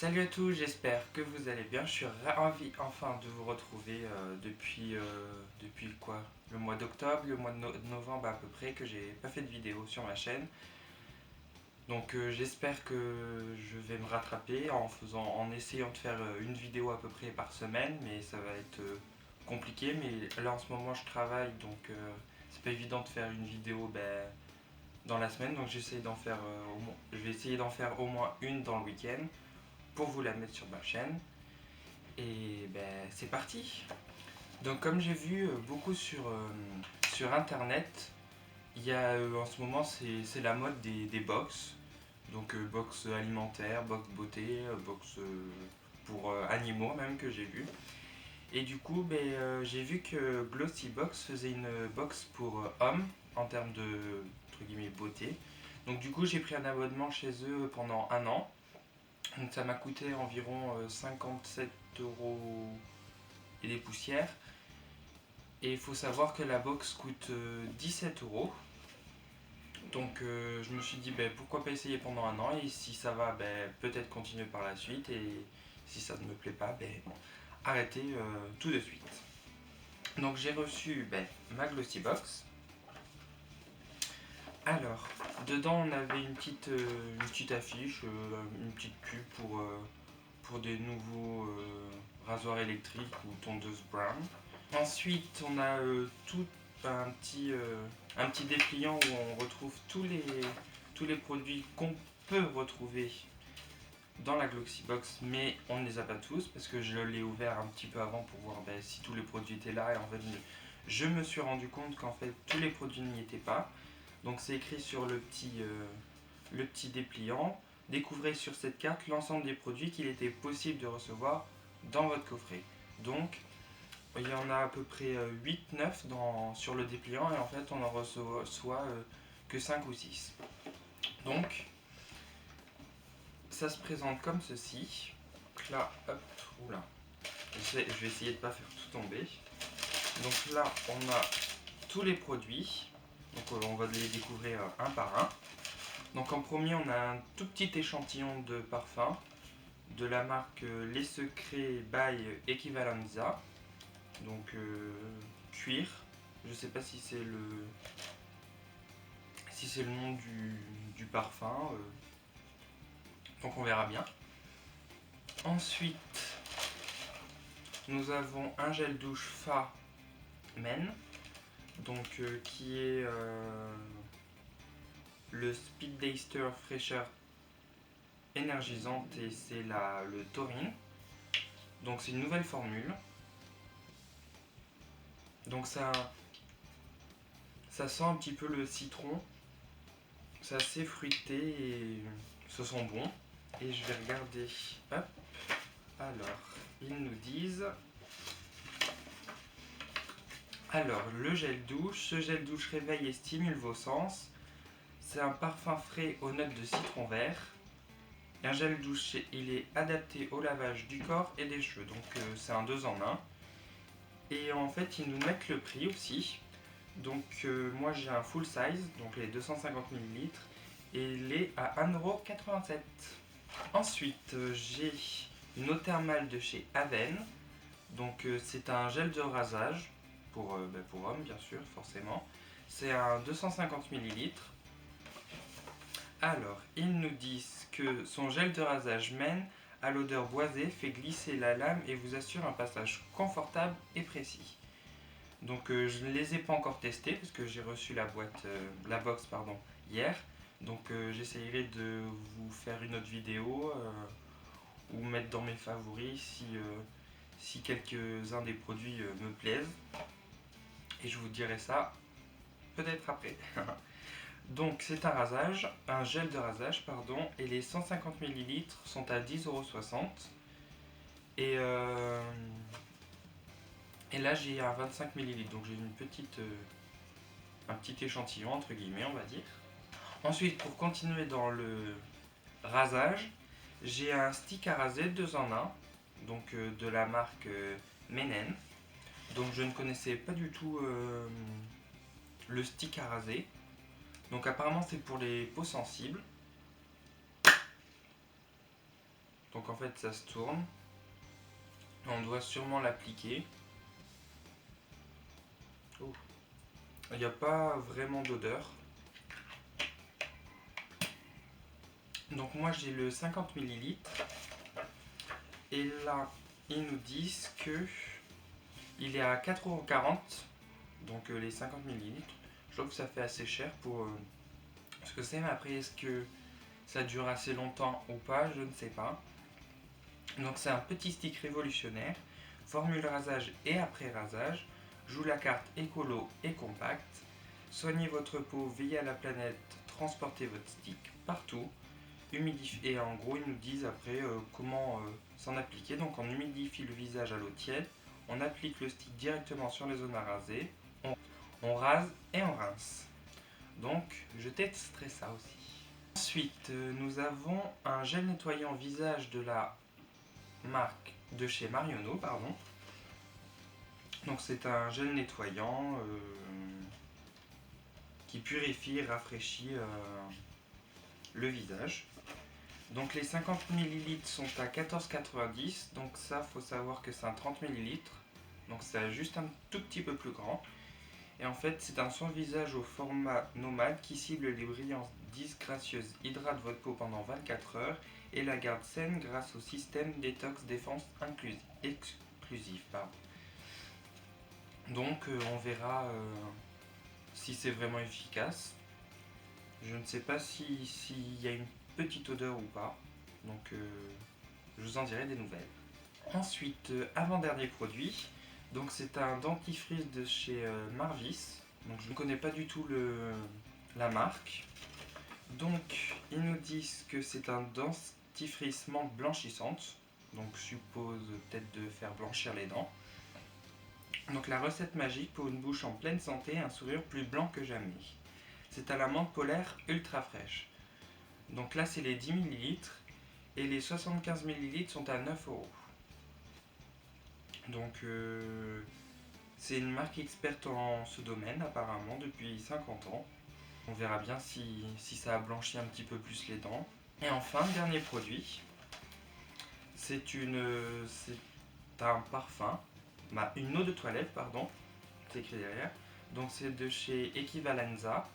Salut à tous, j'espère que vous allez bien. Je suis ravi enfin de vous retrouver depuis quoi? Le mois d'octobre, le mois de novembre à peu près, que j'ai pas fait de vidéo sur ma chaîne. Donc j'espère que je vais me rattraper en essayant de faire une vidéo à peu près par semaine, mais ça va être compliqué. Mais là en ce moment je travaille, donc c'est pas évident de faire une vidéo dans la semaine. Donc je vais essayer d'en faire au moins une dans le week-end pour vous la mettre sur ma chaîne. Et c'est parti. Donc comme j'ai vu beaucoup sur internet, il y a en ce moment c'est la mode des box. Donc box alimentaire, box beauté, box pour animaux même que j'ai vu. Et du coup j'ai vu que Glossybox faisait une box pour hommes en termes de entre guillemets beauté. Donc du coup j'ai pris un abonnement chez eux pendant un an. Donc ça m'a coûté environ 57 € et des poussières. Et il faut savoir que la box coûte 17 €. Donc je me suis dit pourquoi pas essayer pendant un an et si ça va peut-être continuer par la suite et si ça ne me plaît pas arrêter tout de suite. Donc j'ai reçu ma Glossy Box. Alors, dedans on avait une petite affiche, une petite pub pour des nouveaux rasoirs électriques ou tondeuses brown. Ensuite, on a tout un petit dépliant où on retrouve tous les produits qu'on peut retrouver dans la Glossy-Box, mais on ne les a pas tous parce que je l'ai ouvert un petit peu avant pour voir si tous les produits étaient là. Et en fait, je me suis rendu compte qu'en fait, tous les produits n'y étaient pas. Donc, c'est écrit sur le petit dépliant. Découvrez sur cette carte l'ensemble des produits qu'il était possible de recevoir dans votre coffret. Donc, il y en a à peu près 8-9 sur le dépliant et en fait on en reçoit que 5 ou 6. Donc ça se présente comme ceci. Donc là, hop, oula, je vais essayer de ne pas faire tout tomber. Donc là on a tous les produits. Donc on va les découvrir un par un. Donc en premier on a un tout petit échantillon de parfum de la marque Les Secrets by Equivalenza. Donc cuir, je sais pas si c'est le nom du parfum, donc on verra bien. Ensuite, nous avons un gel douche Fa Men, donc qui est le Speed Daster fraîcheur énergisante et c'est le taurine. Donc c'est une nouvelle formule. Donc ça sent un petit peu le citron. C'est assez fruité et ce sent bon. Et je vais regarder. Hop. Alors, ils nous disent. Alors, le gel douche. Ce gel douche réveille et stimule vos sens. C'est un parfum frais aux notes de citron vert. Un gel douche, il est adapté au lavage du corps et des cheveux. Donc, c'est un 2 en 1. Et en fait, ils nous mettent le prix aussi. Donc, moi j'ai un full size, donc les 250 ml. Et il est à 1,87 €. Ensuite, j'ai une eau thermale de chez Aven. Donc, c'est un gel de rasage pour hommes, bien sûr, forcément. C'est un 250 ml. Alors, ils nous disent que son gel de rasage mène à l'odeur boisée, fait glisser la lame et vous assure un passage confortable et précis. Donc, je ne les ai pas encore testés parce que j'ai reçu la box hier. Donc j'essayerai de vous faire une autre vidéo ou mettre dans mes favoris si quelques-uns des produits me plaisent. Et je vous dirai ça peut-être après. Donc c'est un gel de rasage, et les 150 ml sont à 10,60 €. Et là j'ai un 25 ml, donc j'ai un petit échantillon entre guillemets on va dire. Ensuite, pour continuer dans le rasage, j'ai un stick à raser 2 en 1, donc de la marque Menen. Donc je ne connaissais pas du tout le stick à raser. Donc apparemment c'est pour les peaux sensibles. Donc en fait ça se tourne. On doit sûrement l'appliquer. Oh. Il n'y a pas vraiment d'odeur. Donc moi j'ai le 50 ml. Et là ils nous disent que il est à 4,40 €. Donc les 50 ml. Je trouve que ça fait assez cher pour ce que c'est. Mais après est-ce que ça dure assez longtemps ou pas, je ne sais pas. Donc c'est un petit stick révolutionnaire. Formule rasage et après rasage. Joue la carte écolo et compact. Soignez votre peau, veillez à la planète, transportez votre stick partout. Et en gros ils nous disent après comment s'en appliquer. Donc on humidifie le visage à l'eau tiède. On applique le stick directement sur les zones à raser. On rase et on rince. Donc je testerai ça aussi. Ensuite nous avons un gel nettoyant visage de la marque de chez Marionneau, pardon. Donc c'est un gel nettoyant qui purifie et rafraîchit le visage. Donc les 50 ml sont à 14,90 €. Donc ça, faut savoir que c'est un 30 ml. Donc c'est juste un tout petit peu plus grand. Et en fait, c'est un soin visage au format nomade qui cible les brillances disgracieuses, hydrate votre peau pendant 24 heures et la garde saine grâce au système détox défense exclusif. Donc on verra si c'est vraiment efficace. Je ne sais pas s'il y a une petite odeur ou pas. Donc je vous en dirai des nouvelles. Ensuite, avant-dernier produit. Donc c'est un dentifrice de chez Marvis. Donc je ne connais pas du tout la marque. Donc ils nous disent que c'est un dentifrice menthe blanchissante. Donc suppose peut-être de faire blanchir les dents. Donc la recette magique pour une bouche en pleine santé, un sourire plus blanc que jamais. C'est à la menthe polaire ultra fraîche. Donc là c'est les 10 ml et les 75 ml sont à 9 €. Donc c'est une marque experte en ce domaine apparemment depuis 50 ans. On verra bien si ça a blanchi un petit peu plus les dents. Et enfin, dernier produit, c'est un parfum, une eau de toilette, pardon, c'est écrit derrière. Donc c'est de chez Equivalenza,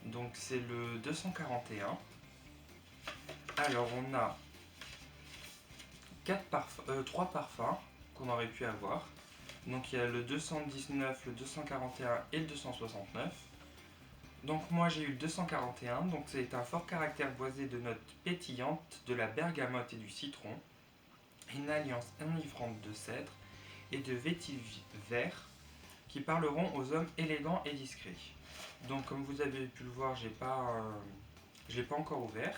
donc c'est le 241. Alors on a 3 parfums qu'on aurait pu avoir. Donc il y a le 219, le 241 et le 269. Donc moi j'ai eu le 241, donc c'est un fort caractère boisé de notes pétillantes, de la bergamote et du citron, une alliance enivrante de cèdre et de vétiver vert qui parleront aux hommes élégants et discrets. Donc comme vous avez pu le voir, je l'ai pas encore ouvert.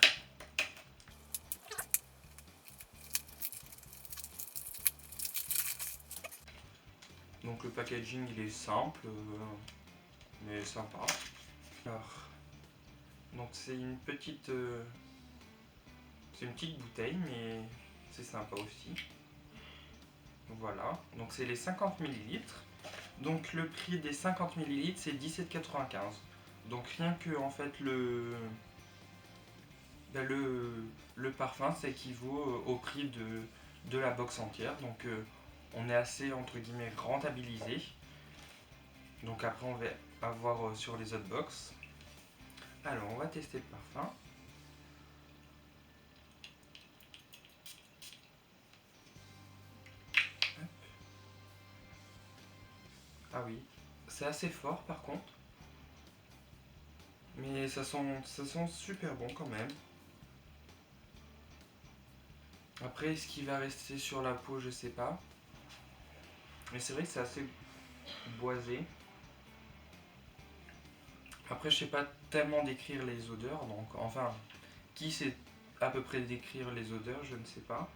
Donc le packaging il est simple, mais sympa. Alors, donc c'est une petite bouteille, mais c'est sympa aussi. Voilà, donc c'est les 50 ml. Donc le prix des 50 ml c'est 17,95 €. Donc rien que en fait le parfum ça équivaut au prix de la box entière. Donc on est assez entre guillemets rentabilisé. Donc après on va voir sur les autres box. Alors on va tester le parfum. Ah oui, c'est assez fort par contre. Mais ça sent super bon quand même. Après, est-ce qu'il va rester sur la peau, je sais pas. Mais c'est vrai que c'est assez boisé. Après, je sais pas tellement décrire les odeurs, donc enfin, qui sait à peu près décrire les odeurs, je ne sais pas.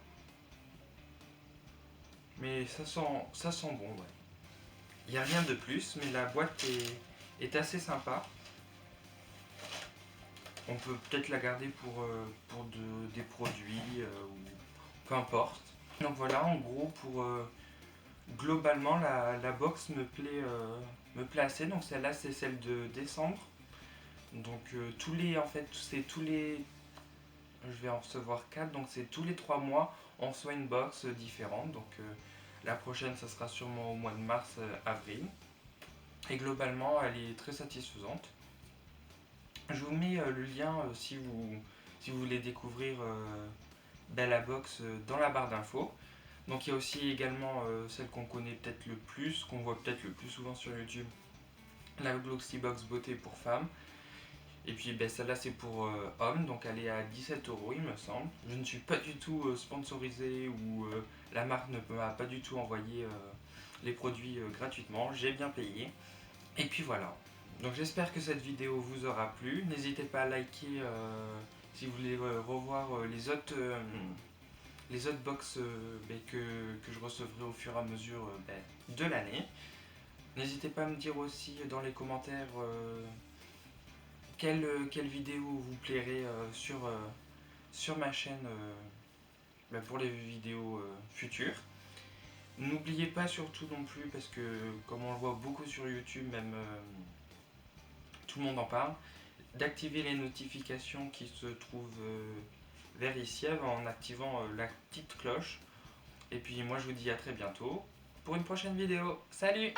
Mais ça sent bon, ouais. Il n'y a rien de plus, mais la boîte est assez sympa. On peut peut-être la garder pour des produits ou peu importe. Donc voilà, en gros, globalement, la box me plaît assez. Donc celle-là, c'est celle de décembre. Donc en fait, c'est tous les je vais en recevoir 4, donc c'est tous les 3 mois, on reçoit une box différente. Donc la prochaine, ça sera sûrement au mois de mars-avril. Et globalement, elle est très satisfaisante. Je vous mets le lien si vous voulez découvrir la box dans la barre d'infos. Donc il y a aussi également celle qu'on connaît peut-être le plus, qu'on voit peut-être le plus souvent sur YouTube, la Gloxibox Beauté pour femmes. Et puis celle-là c'est pour hommes, donc elle est à 17 € il me semble. Je ne suis pas du tout sponsorisé ou la marque ne m'a pas du tout envoyé les produits gratuitement, j'ai bien payé. Et puis voilà. Donc j'espère que cette vidéo vous aura plu. N'hésitez pas à liker si vous voulez revoir les autres box que je recevrai au fur et à mesure de l'année. N'hésitez pas à me dire aussi dans les commentaires quelle vidéo vous plairait sur ma chaîne pour les vidéos futures. N'oubliez pas surtout non plus, parce que comme on le voit beaucoup sur YouTube, même tout le monde en parle, d'activer les notifications qui se trouvent vers ici en activant la petite cloche. Et puis moi je vous dis à très bientôt pour une prochaine vidéo. Salut!